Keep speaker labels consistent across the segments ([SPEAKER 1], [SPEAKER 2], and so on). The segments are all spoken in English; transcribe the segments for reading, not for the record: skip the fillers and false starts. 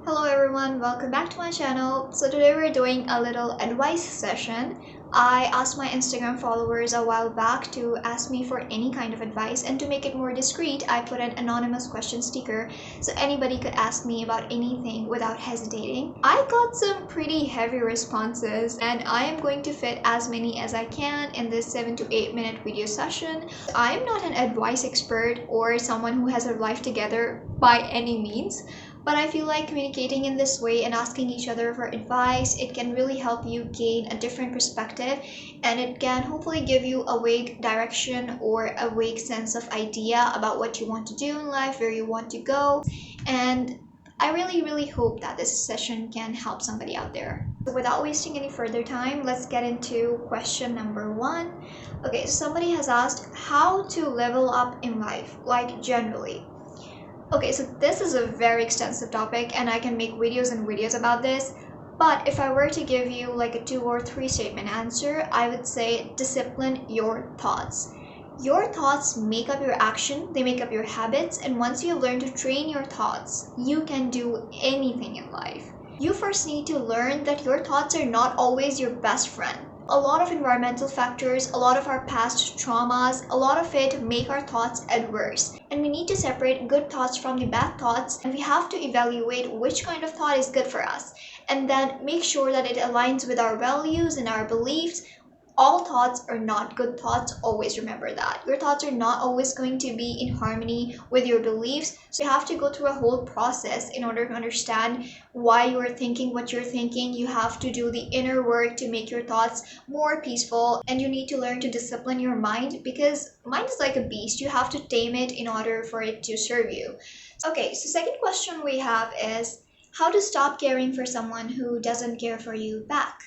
[SPEAKER 1] Hello everyone, welcome back to my channel. So today we're doing a little advice session. I asked my Instagram followers a while back to ask me for any kind of advice, and to make it more discreet, I put an anonymous question sticker so anybody could ask me about anything without hesitating. I got some pretty heavy responses, and I am going to fit as many as I can in this 7 to 8 minute video session. I am not an advice expert or someone who has their life together by any means. But I feel like communicating in this way and asking each other for advice, it can really help you gain a different perspective, and it can hopefully give you a vague direction or a vague sense of idea about what you want to do in life, where you want to go. And I really hope that this session can help somebody out there. So without wasting any further time, let's get into question number 1. Okay, so somebody has asked how to level up in life, like generally. Okay, so this is a very extensive topic and I can make videos and videos about this. But if I were to give you like a 2 or 3 statement answer, I would say discipline your thoughts. Your thoughts make up your action, they make up your habits, and once you learn to train your thoughts, you can do anything in life. You first need to learn that your thoughts are not always your best friend. A lot of environmental factors, a lot of our past traumas, a lot of it make our thoughts adverse. And we need to separate good thoughts from the bad thoughts, and we have to evaluate which kind of thought is good for us, and then make sure that it aligns with our values and our beliefs. All thoughts are not good thoughts. Always remember that. Your thoughts are not always going to be in harmony with your beliefs. So you have to go through a whole process in order to understand why you're thinking what you're thinking. You have to do the inner work to make your thoughts more peaceful. And you need to learn to discipline your mind, because mind is like a beast. You have to tame it in order for it to serve you. Okay, so second question we have is how to stop caring for someone who doesn't care for you back.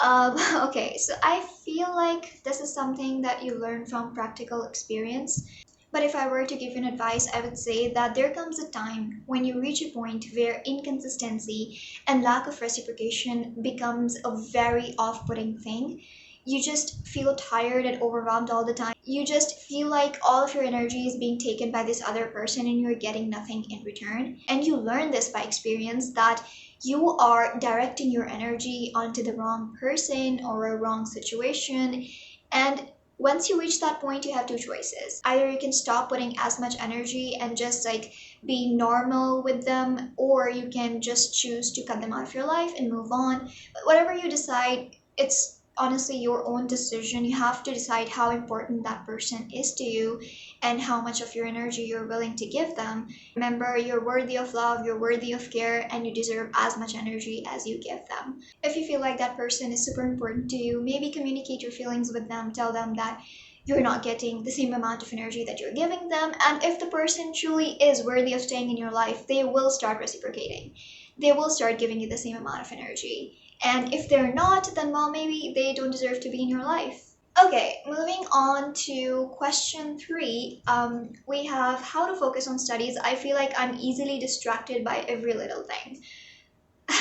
[SPEAKER 1] Okay, so I feel like this is something that you learn from practical experience. But if I were to give you an advice, I would say that there comes a time when you reach a point where inconsistency and lack of reciprocation becomes a very off-putting thing. You just feel tired and overwhelmed all the time. You just feel like all of your energy is being taken by this other person and you're getting nothing in return. And you learn this by experience, that you are directing your energy onto the wrong person or a wrong situation. And once you reach that point, you have 2 choices. Either you can stop putting as much energy and just like be normal with them, or you can just choose to cut them out of your life and move on. But whatever you decide, it's honestly your own decision. You have to decide how important that person is to you and how much of your energy you're willing to give them. Remember, you're worthy of love, you're worthy of care, and you deserve as much energy as you give them. If you feel like that person is super important to you, maybe communicate your feelings with them. Tell them that you're not getting the same amount of energy that you're giving them. And if the person truly is worthy of staying in your life, they will start reciprocating. They will start giving you the same amount of energy. And if they're not, then well, maybe they don't deserve to be in your life. Okay, moving on to question 3. We have how to focus on studies. I feel like I'm easily distracted by every little thing.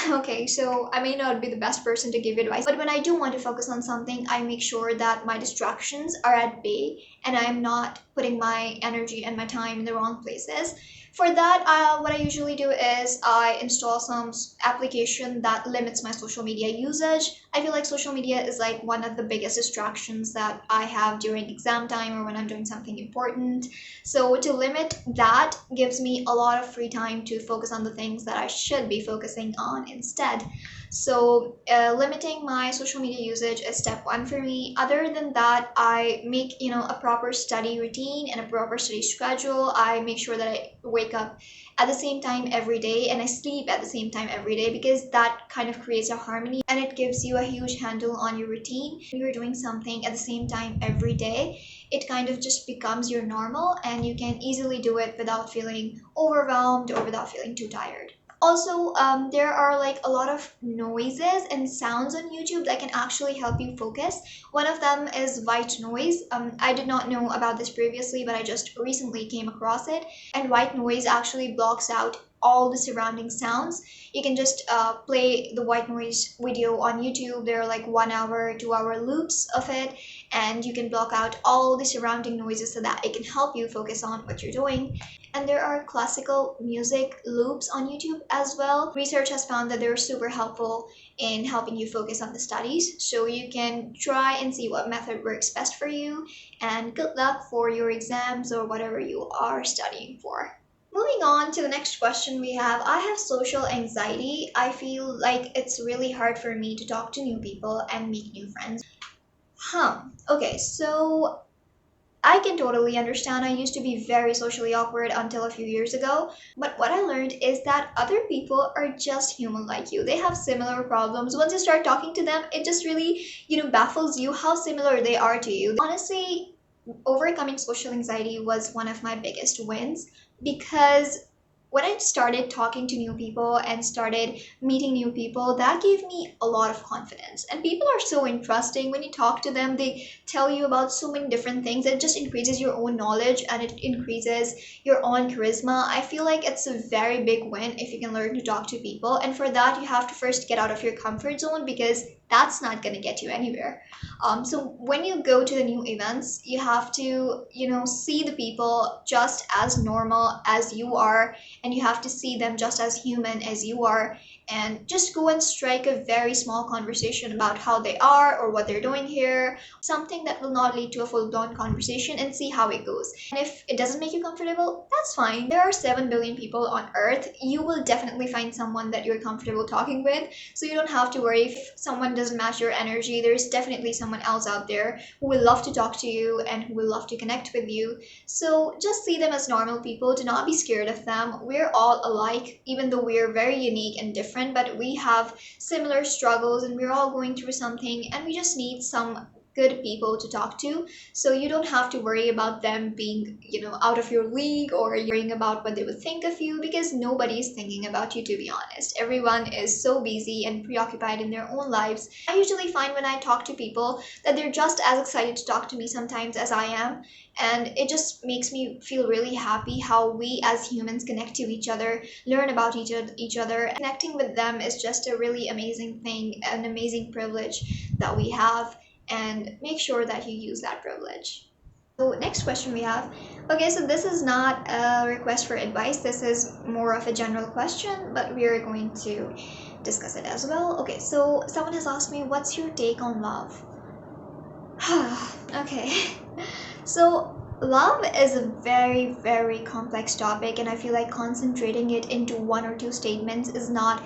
[SPEAKER 1] Okay, so I may not be the best person to give you advice, but when I do want to focus on something, I make sure that my distractions are at bay and I'm not putting my energy and my time in the wrong places. For that, what I usually do is I install some application that limits my social media usage. I feel like social media is like one of the biggest distractions that I have during exam time or when I'm doing something important. So to limit that gives me a lot of free time to focus on the things that I should be focusing on instead. So limiting my social media usage is step 1 for me. Other than that, I make a proper study routine and a proper study schedule. I make sure that I wake up at the same time every day and I sleep at the same time every day, because that kind of creates a harmony and it gives you a huge handle on your routine. When you're doing something at the same time every day, it kind of just becomes your normal and you can easily do it without feeling overwhelmed or without feeling too tired. Also, there are like a lot of noises and sounds on YouTube that can actually help you focus. One of them is white noise. I did not know about this previously, but I just recently came across it. And white noise actually blocks out all the surrounding sounds. You can just play the white noise video on YouTube. There are like 1 hour, 2 hour loops of it, and you can block out all the surrounding noises so that it can help you focus on what you're doing. And there are classical music loops on YouTube as well. Research has found that they're super helpful in helping you focus on the studies. So you can try and see what method works best for you. And good luck for your exams or whatever you are studying for. Moving on to the next question we have. I have social anxiety. I feel like it's really hard for me to talk to new people and make new friends. Okay, so I can totally understand. I used to be very socially awkward until a few years ago. But what I learned is that other people are just human like you. They have similar problems. Once you start talking to them, it just really, baffles you how similar they are to you. Honestly, overcoming social anxiety was one of my biggest wins because when I started talking to new people and started meeting new people, that gave me a lot of confidence. And people are so interesting. When you talk to them, they tell you about so many different things. It just increases your own knowledge and it increases your own charisma. I feel like it's a very big win if you can learn to talk to people. And for that, you have to first get out of your comfort zone because that's not going to get you anywhere. So when you go to the new events, you have to, see the people just as normal as you are, and you have to see them just as human as you are, and just go and strike a very small conversation about how they are or what they're doing here, something that will not lead to a full-blown conversation, and see how it goes. And if it doesn't make you comfortable, that's fine. There are 7 billion people on earth. You will definitely find someone that you're comfortable talking with, so you don't have to worry if someone doesn't match your energy. There's definitely someone else out there who will love to talk to you and who will love to connect with you. So just see them as normal people. Do not be scared of them. We're all alike, even though we're very unique and different, but we have similar struggles and we're all going through something, and we just need some good people to talk to. So you don't have to worry about them being, out of your league, or worrying about what they would think of you, because nobody's thinking about you, to be honest. Everyone is so busy and preoccupied in their own lives. I usually find when I talk to people that they're just as excited to talk to me sometimes as I am. And it just makes me feel really happy how we as humans connect to each other, learn about each other. Connecting with them is just a really amazing thing, an amazing privilege that we have, and make sure that you use that privilege. So next question we have. Okay, so this is not a request for advice. This is more of a general question, but we are going to discuss it as well. Okay, so someone has asked me, what's your take on love? Okay. So love is a very, very complex topic, and I feel like concentrating it into 1 or 2 statements is not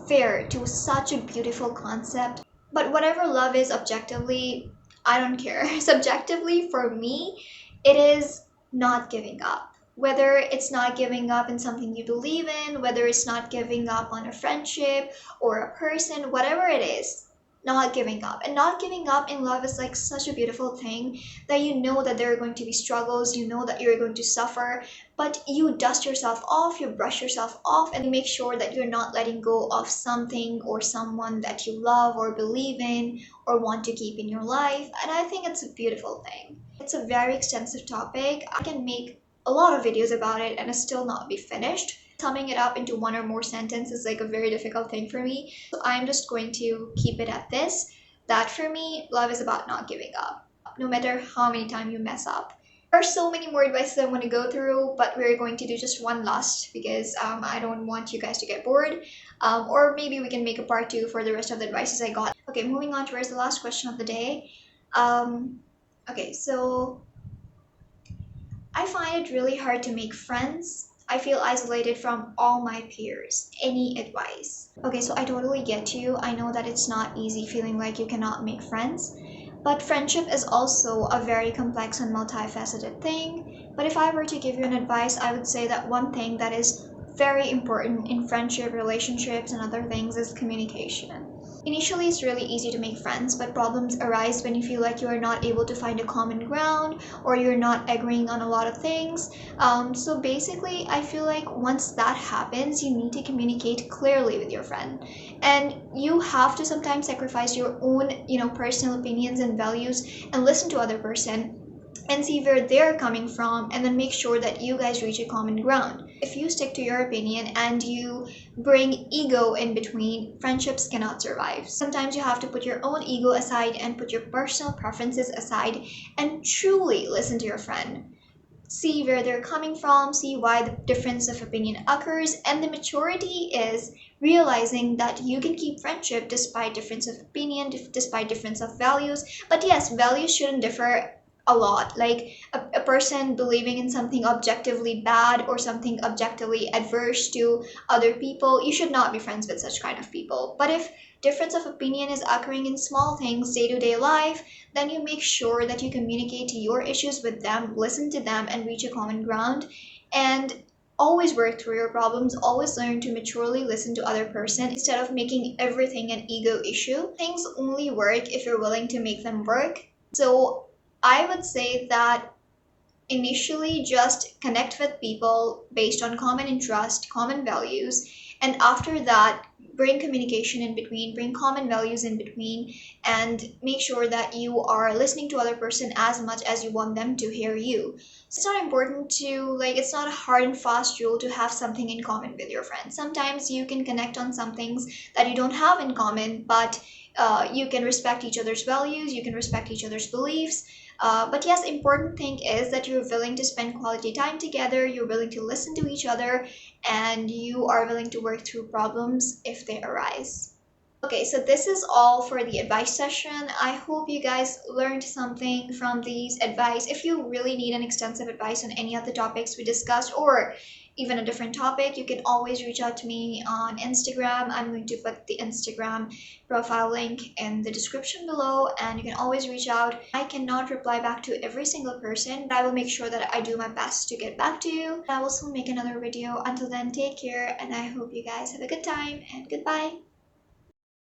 [SPEAKER 1] fair to such a beautiful concept. But whatever love is objectively, I don't care. Subjectively, for me, it is not giving up. Whether it's not giving up in something you believe in, whether it's not giving up on a friendship or a person, whatever it is, not giving up. And not giving up in love is like such a beautiful thing, that you know that there are going to be struggles, you know that you're going to suffer, but you dust yourself off, you brush yourself off, and you make sure that you're not letting go of something or someone that you love or believe in or want to keep in your life. And I think it's a beautiful thing. It's a very extensive topic. I can make a lot of videos about it and it still not be finished. Summing it up into 1 or more sentences is like a very difficult thing for me. So I'm just going to keep it at this, that for me, love is about not giving up, no matter how many times you mess up. There are so many more advices I want to go through, but we're going to do just one last because I don't want you guys to get bored. Or maybe we can make a part 2 for the rest of the advices I got. Okay, moving on towards the last question of the day. Okay, so I find it really hard to make friends. I feel isolated from all my peers. Any advice? Okay, so I totally get you. I know that it's not easy feeling like you cannot make friends, but friendship is also a very complex and multifaceted thing. But if I were to give you an advice, I would say that one thing that is very important in friendship, relationships, and other things is communication. Initially, it's really easy to make friends, but problems arise when you feel like you are not able to find a common ground or you're not agreeing on a lot of things. So basically, I feel like once that happens, you need to communicate clearly with your friend. And you have to sometimes sacrifice your own, personal opinions and values and listen to other person and see where they're coming from, and then make sure that you guys reach a common ground. If you stick to your opinion and you bring ego in between, friendships cannot survive. Sometimes you have to put your own ego aside and put your personal preferences aside and truly listen to your friend. See where they're coming from, see why the difference of opinion occurs, and the maturity is realizing that you can keep friendship despite difference of opinion, despite difference of values. But yes, values shouldn't differ a lot. Like a person believing in something objectively bad or something objectively adverse to other people, you should not be friends with such kind of people. But if difference of opinion is occurring in small things, day-to-day life, then you make sure that you communicate your issues with them, listen to them, and reach a common ground. And always work through your problems, always learn to maturely listen to other person instead of making everything an ego issue. Things only work if you're willing to make them work. So I would say that initially just connect with people based on common interest, common values, and after that bring communication in between, bring common values in between, and make sure that you are listening to other person as much as you want them to hear you. It's not important to, like, it's not a hard and fast rule to have something in common with your friends. Sometimes you can connect on some things that you don't have in common, but you can respect each other's values, you can respect each other's beliefs. But yes, important thing is that you're willing to spend quality time together, you're willing to listen to each other, and you are willing to work through problems if they arise. Okay, so this is all for the advice session. I hope you guys learned something from these advice. If you really need an extensive advice on any of the topics we discussed, or even a different topic, you can always reach out to me on Instagram. I'm going to put the Instagram profile link in the description below, and you can always reach out. I cannot reply back to every single person, but I will make sure that I do my best to get back to you. I will soon make another video. Until then, take care, and I hope you guys have a good time, and goodbye.